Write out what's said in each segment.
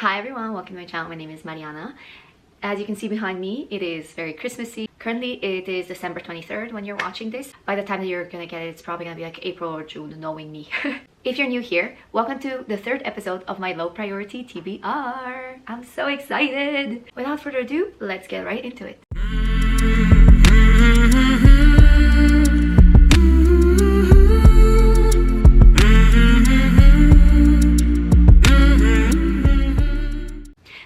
Hi everyone, welcome to my channel. My name is Marjana. As you can see behind me, it is very Christmassy. Currently it is December 23rd when you're watching this. By the time that you're gonna get it, it's probably gonna be like April or June, knowing me. If you're new here, welcome to the third episode of my low priority TBR. I'm so excited. Without further ado, let's get right into it.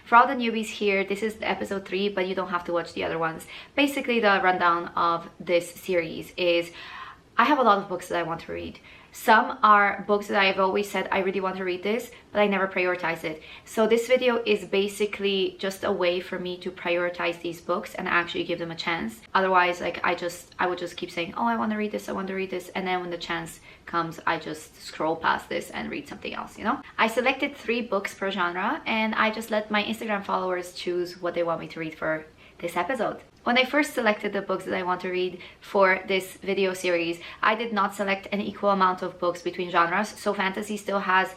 For all the newbies here, this is episode 3, but you don't have to watch the other ones. Basically, the rundown of this series is I have a lot of books that I want to read. Some are books that I've always said I really want to read this, but I never prioritize it. So this video is basically just a way for me to prioritize these books and actually give them a chance. Otherwise, like I would just keep saying, oh, I want to read this, I want to read this, and then when the chance comes, I just scroll past this and read something else, you know? I selected 3 books per genre, and I just let my Instagram followers choose what they want me to read for this episode. When I first selected the books that I want to read for this video series, I did not select an equal amount of books between genres. So fantasy still has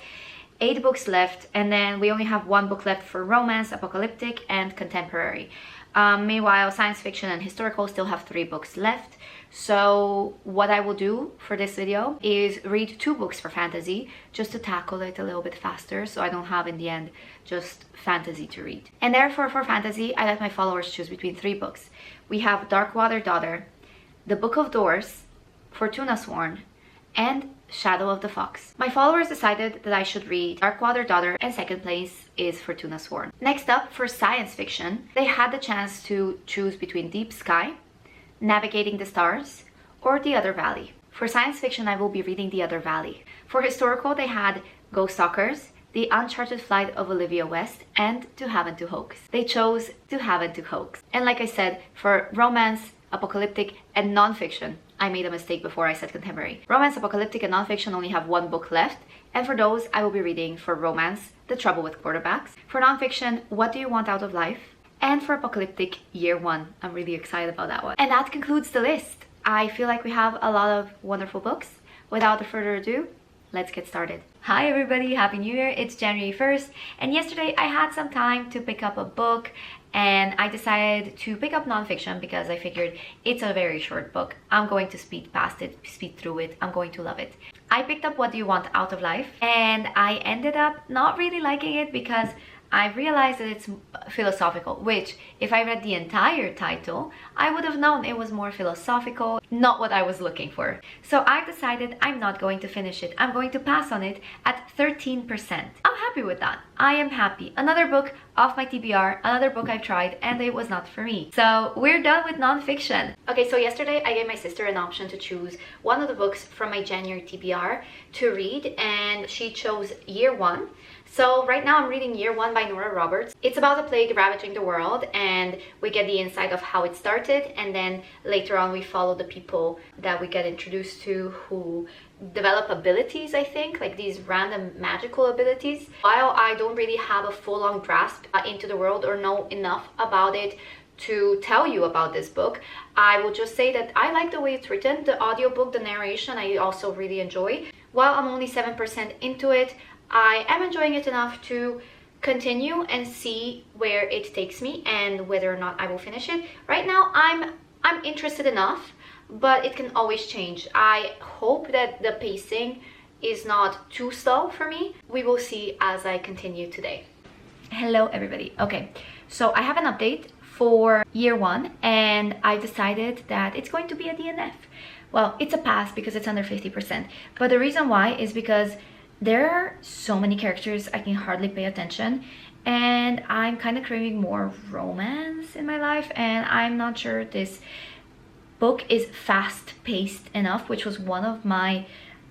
8 books left, and then we only have 1 book left for romance, apocalyptic, and contemporary. Meanwhile, science fiction and historical still have 3 books left. So what I will do for this video is read 2 books for fantasy just to tackle it a little bit faster, so I don't have in the end just fantasy to read. And therefore for fantasy, I let my followers choose between 3 books. We have Darkwater Daughter, The Book of Doors, Fortuna Sworn, and Shadow of the Fox. My followers decided that I should read Darkwater Daughter, and second place is Fortuna Sworn. Next up, for science fiction, they had the chance to choose between Deep Sky, Navigating the Stars, or The Other Valley. For science fiction, I will be reading The Other Valley. For historical, they had Ghost Stalkers, The Uncharted Flight of Olivia West, and To Have and to Hoax. They chose To Have and to Hoax. And like I said, for romance, apocalyptic, and non-fiction, I made a mistake before I said contemporary. Romance, apocalyptic, and non-fiction only have 1 book left, and for those, I will be reading for romance, The Trouble with Quarterbacks. For non-fiction, What Do You Want Out of Life? And for apocalyptic, Year 1. I'm really excited about that one. And that concludes the list. I feel like we have a lot of wonderful books. Without further ado, let's get started. Hi everybody, Happy New Year. It's January 1st, and yesterday I had some time to pick up a book, and I decided to pick up nonfiction because I figured it's a very short book. I'm going to speed past it, speed through it. I'm going to love it. I picked up What Do You Want Out of Life, and I ended up not really liking it because I realized that it's philosophical, which if I read the entire title, I would have known it was more philosophical, not what I was looking for. So I decided I'm not going to finish it. I'm going to pass on it at 13%. I'm happy with that. I am happy. Another book off my TBR, another book I've tried, and it was not for me. So we're done with nonfiction. Okay, so yesterday I gave my sister an option to choose one of the books from my January TBR to read, and she chose Year 1. So right now I'm reading Year 1 by Nora Roberts. It's about a plague ravaging the world, and we get the insight of how it started, and then later on we follow the people that we get introduced to who develop abilities, I think, like these random magical abilities. While I don't really have a full-on grasp into the world or know enough about it to tell you about this book, I will just say that I like the way it's written. The audiobook, the narration, I also really enjoy. While I'm only 7% into it, I am enjoying it enough to continue and see where it takes me and whether or not I will finish it. Right now, I'm interested enough, but it can always change. I hope that the pacing is not too slow for me. We will see as I continue today. Hello, everybody. Okay, so I have an update for Year 1, and I decided that it's going to be a DNF. Well, it's a pass because it's under 50%, but the reason why is because there are so many characters I can hardly pay attention, and I'm kind of craving more romance in my life, and I'm not sure this book is fast-paced enough, which was one of my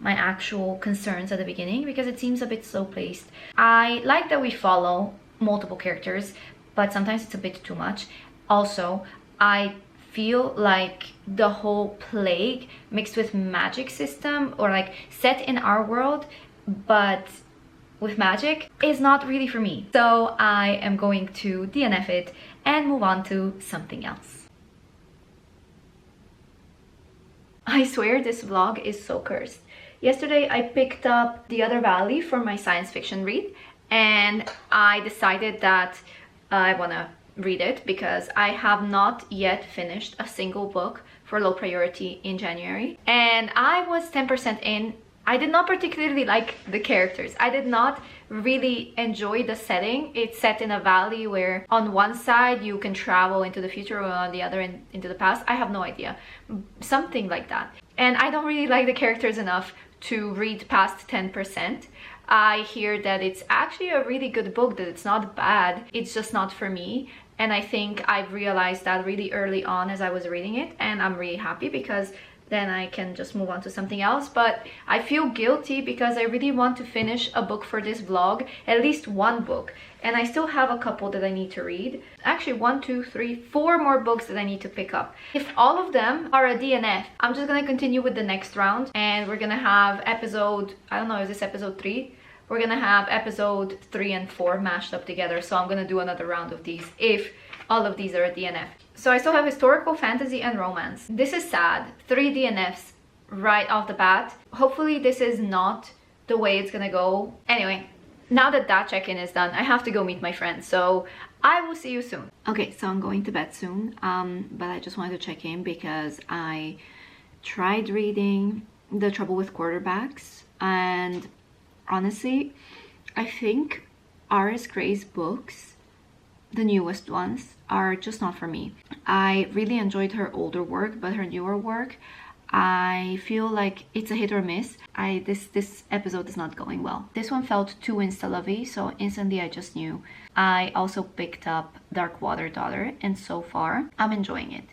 actual concerns at the beginning because it seems a bit slow-paced. I like that we follow multiple characters, but sometimes it's a bit too much. Also, I feel like the whole plague mixed with magic system, or like set in our world but with magic, is not really for me. So I am going to DNF it and move on to something else. I swear this vlog is so cursed. Yesterday I picked up The Other Valley for my science fiction read, and I decided that I want to read it because I have not yet finished a single book for low priority in January, and I was 10% in. I did not particularly like the characters. I did not really enjoy the setting. It's set in a valley where on one side you can travel into the future, or on the other into the past. I have no idea. Something like that. And I don't really like the characters enough to read past 10%. I hear that it's actually a really good book, that it's not bad. It's just not for me. And I think I've realized that really early on as I was reading it, and I'm really happy because then I can just move on to something else. But I feel guilty because I really want to finish a book for this vlog, at least one book. And I still have a couple that I need to read. Actually, 1, 2, 3, 4 more books that I need to pick up. If all of them are a DNF, I'm just gonna continue with the next round, and we're gonna have episode, I don't know, is this episode 3? We're gonna have episode 3 and 4 mashed up together. So I'm gonna do another round of these if all of these are a DNF. So I still have historical, fantasy, and romance. This is sad. 3 DNFs right off the bat. Hopefully this is not the way it's gonna go. Anyway, now that that check-in is done, I have to go meet my friends. So I will see you soon. Okay, so I'm going to bed soon. But I just wanted to check in because I tried reading The Trouble with Quarterbacks, and honestly, I think R.S. Gray's books, the newest ones, are just not for me. I really enjoyed her older work, but her newer work, I feel like it's a hit or miss. This episode is not going well. This one felt too insta-lovey, so instantly I just knew. I also picked up Dark Water Daughter, and so far I'm enjoying it.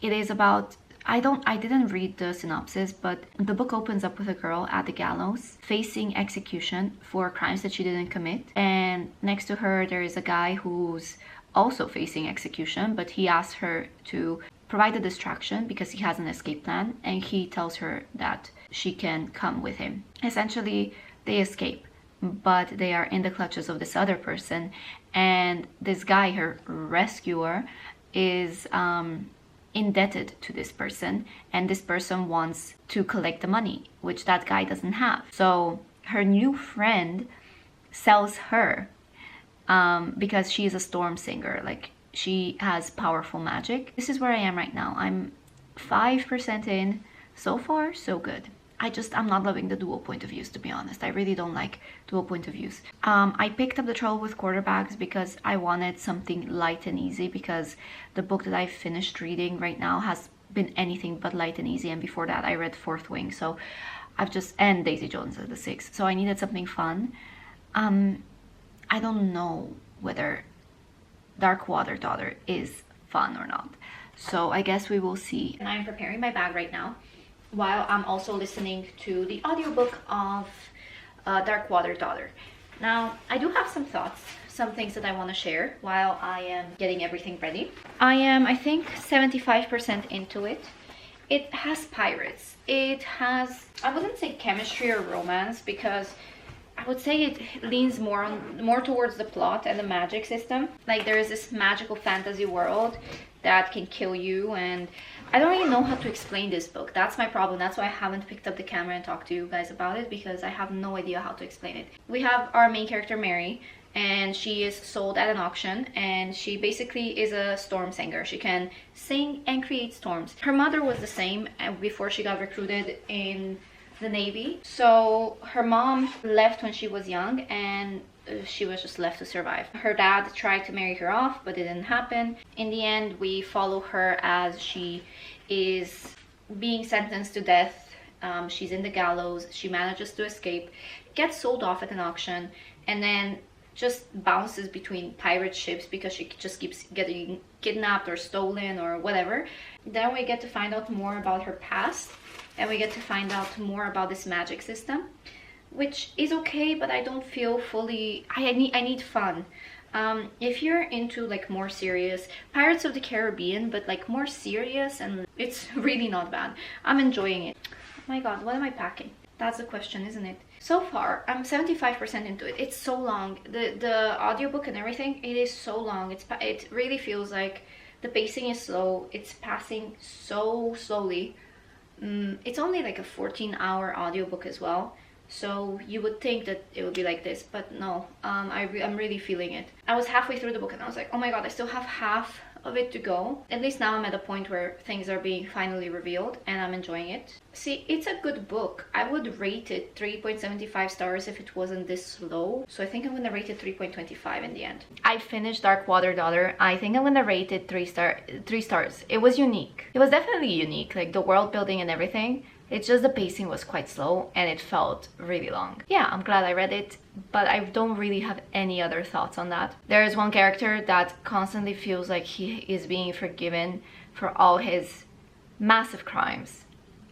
It is about, I didn't read the synopsis, but the book opens up with a girl at the gallows facing execution for crimes that she didn't commit, and next to her there is a guy who's also facing execution, but he asks her to provide a distraction because he has an escape plan, and he tells her that she can come with him. Essentially, they escape, but they are in the clutches of this other person, and this guy, her rescuer, is indebted to this person, and this person wants to collect the money, which that guy doesn't have. So her new friend sells her because she is a storm singer, like she has powerful magic. This is where I am right now. I'm 5% in. So far, so good. I'm not loving the dual point of views, to be honest. I really don't like dual point of views. I picked up The Trouble with Quarterbacks because I wanted something light and easy, because the book that I finished reading right now has been anything but light and easy, and before that I read Fourth Wing, so and Daisy Jones at the Six, so I needed something fun. I don't know whether Dark Water Daughter is fun or not, so I guess we will see. And I'm preparing my bag right now while I'm also listening to the audiobook of Dark Water Daughter. Now, I do have some thoughts, some things that I want to share while I am getting everything ready. I am, I think, 75% into it. It has pirates. It has, I wouldn't say chemistry or romance, because I would say it leans more towards the plot and the magic system. Like, there is this magical fantasy world that can kill you, and I don't really know how to explain this book. That's my problem. That's why I haven't picked up the camera and talked to you guys about it, because I have no idea how to explain it. We have our main character, Mary, and she is sold at an auction, and she basically is a storm singer. She can sing and create storms. Her mother was the same before she got recruited in the Navy. So her mom left when she was young, and she was just left to survive. Her dad tried to marry her off, but it didn't happen. In the end, we follow her as she is being sentenced to death. She's in the gallows. She manages to escape, gets sold off at an auction, and then just bounces between pirate ships because she just keeps getting kidnapped or stolen or whatever. Then we get to find out more about her past, and we get to find out more about this magic system, which is okay, but I don't feel fully, I need fun. If you're into like more serious Pirates of the Caribbean, but like more serious, and it's really not bad. I'm enjoying it. Oh my god, what am I packing? That's the question, isn't it? So far, I'm 75% into it. It's so long. The audiobook and everything, it is so long. It really feels like the pacing is slow. It's passing so slowly. It's only like a 14-hour audiobook as well, So you would think that it would be like this, but no. I'm really feeling it. I was halfway through the book and I was like, oh my god, I still have half of it to go. At least now I'm at a point where things are being finally revealed and I'm enjoying it. See, it's a good book. I would rate it 3.75 stars if it wasn't this low. So I think I'm gonna rate it 3.25 in the end. I finished Dark Water Daughter. I think I'm gonna rate it 3 stars. It was unique. It was definitely unique, like the world building and everything. It's just the pacing was quite slow and it felt really long. Yeah, I'm glad I read it, but I don't really have any other thoughts on that. There is one character that constantly feels like he is being forgiven for all his massive crimes,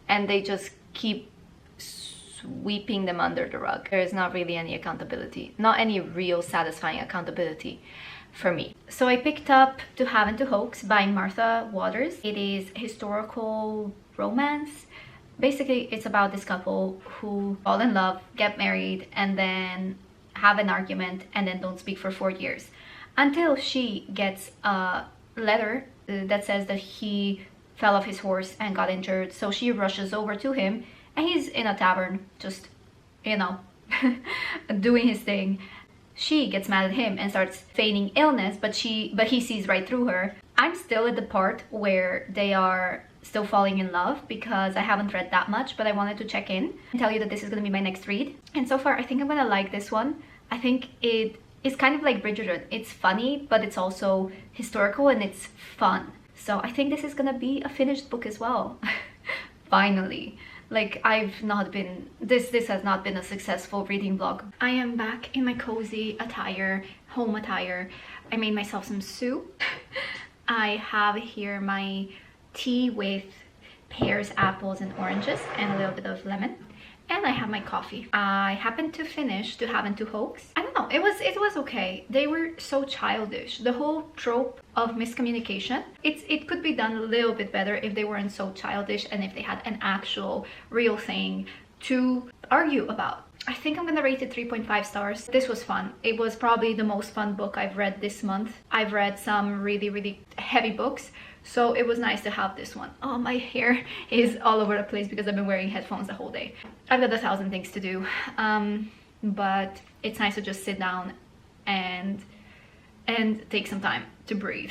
and they just keep sweeping them under the rug. There is not really any accountability, not any real satisfying accountability for me. So I picked up To Have and to Hoax by Martha Waters. It is historical romance. Basically, it's about this couple who fall in love, get married, and then have an argument and then don't speak for 4 years. Until she gets a letter that says that he fell off his horse and got injured. So she rushes over to him and he's in a tavern, just, you know, doing his thing. She gets mad at him and starts feigning illness, but he sees right through her. I'm still at the part where they are still falling in love because I haven't read that much, but I wanted to check in and tell you that this is going to be my next read. And so far I think I'm going to like this one. I think it is kind of like Bridgerton. It's funny, but it's also historical and it's fun. So I think this is going to be a finished book as well. Finally. Like, I've not been, this has not been a successful reading vlog. I am back in my cozy attire, home attire. I made myself some soup. I have here my tea with pears, apples, and oranges, and a little bit of lemon. And I have my coffee. I happened to finish To Have and to Hoax. I don't know, it was okay. They were so childish. The whole trope of miscommunication, it could be done a little bit better if they weren't so childish and if they had an actual real thing to argue about. I think I'm gonna rate it 3.5 stars. This was fun. It was probably the most fun book I've read this month. I've read some really heavy books, so it was nice to have this one. Oh, my hair is all over the place because I've been wearing headphones the whole day. I've got 1,000 things to do, but it's nice to just sit down and take some time to breathe.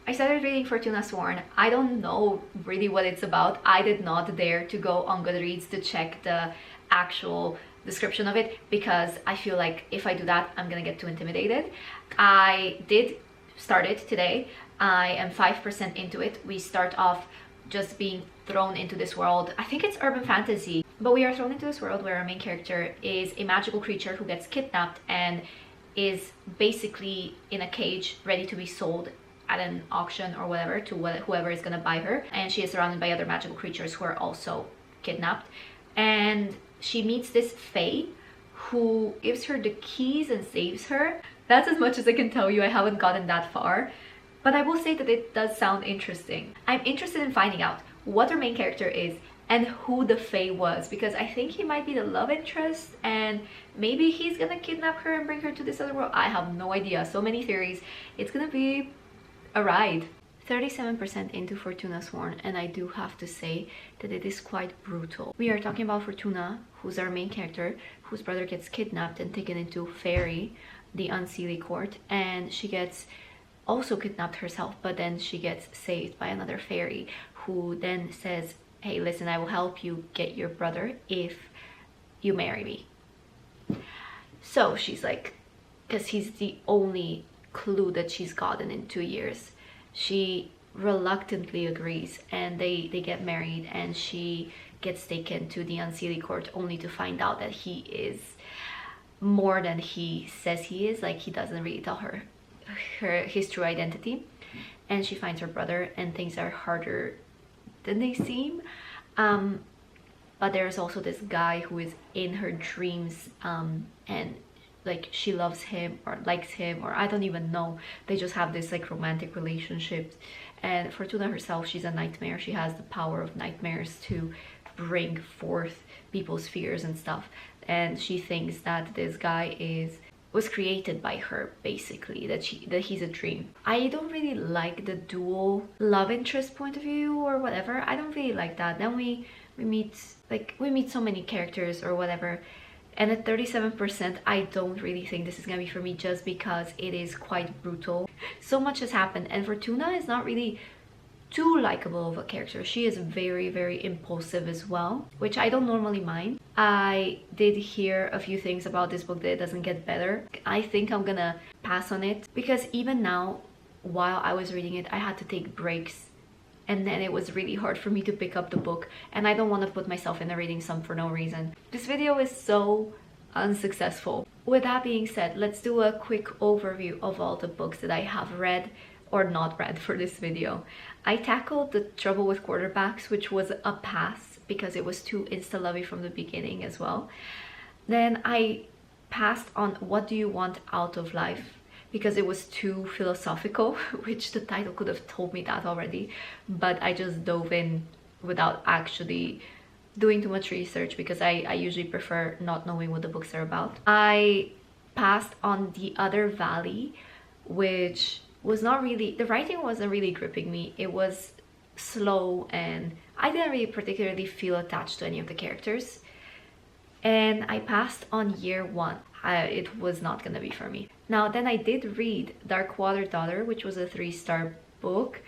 I started reading Fortuna Sworn. I don't know really what it's about. I did not dare to go on Goodreads to check the actual description of it because I feel like if I do that, I'm gonna get too intimidated. I did start it today. I am 5% into it. We start off just being thrown into this world. I think it's urban fantasy, but we are thrown into this world where our main character is a magical creature who gets kidnapped and is basically in a cage ready to be sold at an auction or whatever to whoever is gonna buy her. And she is surrounded by other magical creatures who are also kidnapped. And she meets this fae who gives her the keys and saves her. That's as much as I can tell you. I haven't gotten that far, but I will say that it does sound interesting. I'm interested in finding out what her main character is and who the fae was, because I think he might be the love interest and maybe he's gonna kidnap her and bring her to this other world. I have no idea. So many theories. It's gonna be a ride. 37% into Fortuna Sworn, and I do have to say that it is quite brutal. We are talking about Fortuna, who's our main character, whose brother gets kidnapped and taken into Fairy, the Unseelie Court, and she gets also kidnapped herself, but then she gets saved by another fairy who then says, hey, listen, I will help you get your brother if you marry me. So she's like, because he's the only clue that she's gotten in 2 years, she reluctantly agrees and they get married, and she gets taken to the Unseelie Court only to find out that he is more than he says he is. Like, he doesn't really tell her his true identity, and she finds her brother and things are harder than they seem. But there's also this guy who is in her dreams, and like she loves him or likes him, or I don't even know. They just have this like romantic relationship. And Fortuna herself, she's a nightmare. She has the power of nightmares to bring forth people's fears and stuff. And she thinks that this guy was created by her, basically, that he's a dream. I don't really like the dual love interest point of view or whatever. I don't really like that. Then we meet so many characters or whatever, And at 37%, I don't really think this is gonna be for me just because it is quite brutal. So much has happened, and Fortuna is not really too likable of a character. She is very, very impulsive as well, which I don't normally mind. I did hear a few things about this book that it doesn't get better. I think I'm gonna pass on it because even now, while I was reading it, I had to take breaks, and then it was really hard for me to pick up the book, and I don't want to put myself in a reading slump for no reason. This video is so unsuccessful. With that being said, let's do a quick overview of all the books that I have read or not read for this video. I tackled The Trouble with Quarterbacks, which was a pass because it was too insta-lovey from the beginning as well. Then I passed on What Do You Want Out of Life because it was too philosophical, which the title could have told me that already, but I just dove in without actually doing too much research because I usually prefer not knowing what the books are about. I passed on The Other Valley, which was not really, the writing wasn't really gripping me. It was slow and I didn't really particularly feel attached to any of the characters. And I passed on Year One. It was not gonna be for me. Now then I did read Darkwater Daughter, which was a 3-star book.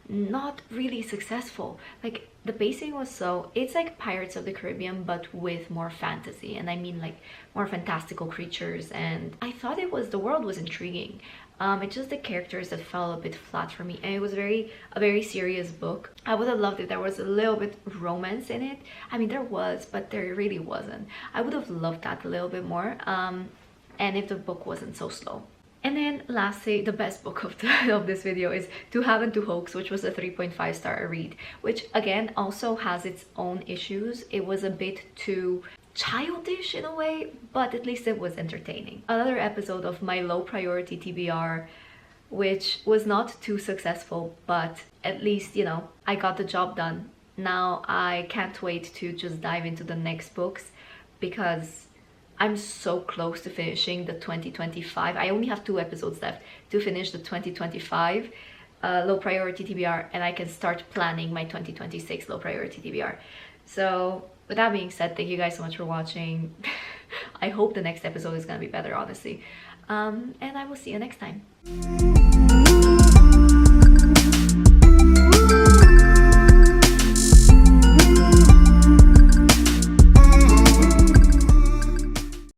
Not really successful. Like, the pacing was so, it's like Pirates of the Caribbean but with more fantasy, and I mean like more fantastical creatures, and I thought the world was intriguing. It's just the characters that fell a bit flat for me, and it was a very serious book. I would have loved if there was a little bit romance in it. I mean, there was, but there really wasn't. I would have loved that a little bit more, and if the book wasn't so slow. And then lastly, the best book of this video is To Have and To Hoax, which was a 3.5 star read, which again also has its own issues. It was a bit too childish in a way, but at least it was entertaining. Another episode of my low priority TBR, which was not too successful, but at least, you know, I got the job done. Now I can't wait to just dive into the next books because I'm so close to finishing the 2025. I only have 2 episodes left to finish the 2025 low priority TBR, and I can start planning my 2026 low priority TBR. So with that being said, thank you guys so much for watching. I hope the next episode is gonna be better, honestly. And I will see you next time.